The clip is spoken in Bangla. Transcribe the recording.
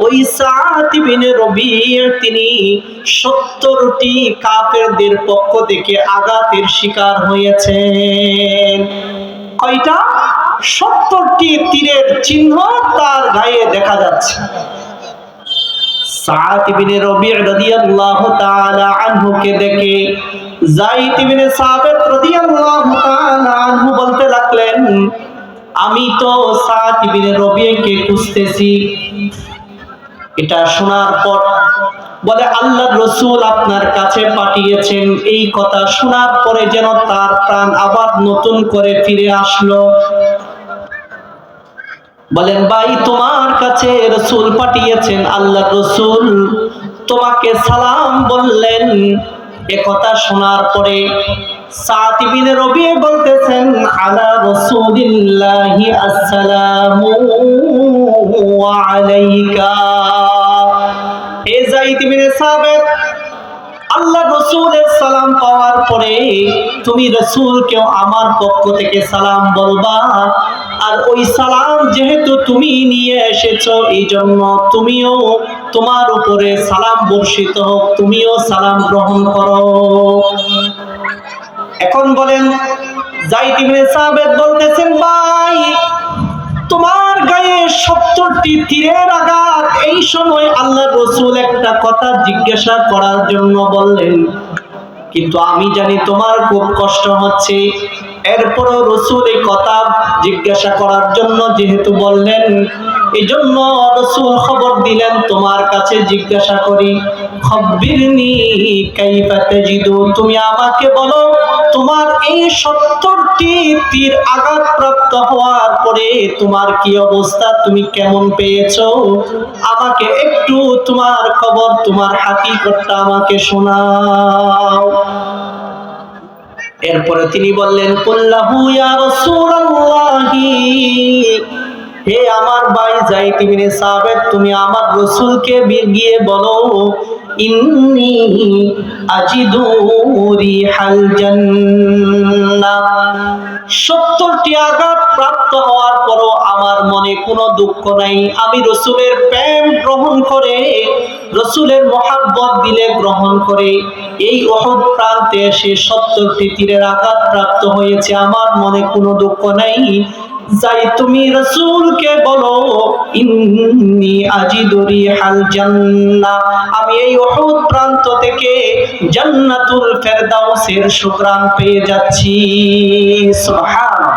ওই সাআদ ইবনে রবীআ তিনি 70টি কাফেরদের পক্ষ থেকে আঘাতের শিকার হয়েছেন। কয়টা? 70টি তীরের চিহ্ন তার গায়ে দেখা যাচ্ছে। সাআদ ইবনে রবীআ রাদিয়াল্লাহু তাআলা আনহুকে দেখে যায়েদ ইবনে সাবিত রাদিয়াল্লাহু তাআলা আনহু বলতে লাগলেন, আমি তো সাআদ ইবনে রবীআকে খুঁজতেছি। এটা শোনার পর বলে, আল্লাহর রাসূল আপনার কাছে পাঠিয়েছেন। এই কথা শোনার পরে যেন তার প্রাণ আবার নতুন করে ফিরে আসলো। বলেন, ভাই তোমার কাছে রাসূল পাঠিয়েছেন, আল্লাহর রাসূল তোমাকে সালাম বললেন। এ কথা শোনার পরে সাআদ ইবনে রবীআ বলতেছেন, আলা রাসূলিল্লাহি আসসালামু আলাইকা। এ যায়েদ ইবনে সাবিত, আল্লাহর রাসূলের সালাম পাওয়ার পরে তুমি রাসূলকেও আমার পক্ষ থেকে সালাম বলবা। আর ওই সালাম যেহেতু তুমি নিয়ে এসেছো, এই জন্য তুমিও তোমার উপরে সালাম বর্ষিত হোক, তুমিও সালাম গ্রহণ করো। এখন বলেন, যায়েদ ইবনে সাবিত বলতেছেন, ভাই তোমার গায়ে 70টি তীরের আঘাত। এই সময় আল্লাহর রাসূল একটা কথা জিজ্ঞাসা করার জন্য বললেন, কিন্তু আমি জানি তোমার খুব কষ্ট হচ্ছে। এরপরও রাসূল এই কথা জিজ্ঞাসা করার জন্য যেহেতু বললেন, এই জন্য রাসূল খবর দিলেন, তোমার কাছে জিজ্ঞাসা করি, খব্বিরনি কাইফা তাজিদু, তুমি আমাকে বলো তোমার এই 70টি তীর আঘাতপ্রাপ্ত হওয়ার পরে তোমার কি অবস্থা, তুমি কেমন পেয়েছো? আমাকে একটু তোমার খবর, তোমার হাকিকতটা আমাকে শোনাও। এরপরে তিনি বললেন, কুল্লাহু ইয়া রাসূলুল্লাহি, হে আমার ভাই যায়েদ ইবনে সাবিত, তুমি আমার রাসূলকে গিয়ে বলো, ইন্নী আজিদু রিহাল জান্নাহ। 70টি আঘাত প্রাপ্ত হওয়ার পরও আমার মনে কোনো দুঃখ নাই। আমি রাসূলের প্রেম গ্রহণ করে, রাসূলের মহব্বত দিলে গ্রহণ করে এই উহুদ প্রান্তে এসে 70টি তীরের আঘাত প্রাপ্ত হয়েছে, আমার মনে কোনো দুঃখ নাই। যাই তুমি রাসূলকে বলো, ইন্নী আজিদু রিহাল জান্নাহ, আমি এই উহুদ প্রান্ত থেকে জান্নাতুল ফেরদাউসের সুঘ্রাণ পেয়ে যাচ্ছি। সুবহানাল্লাহ।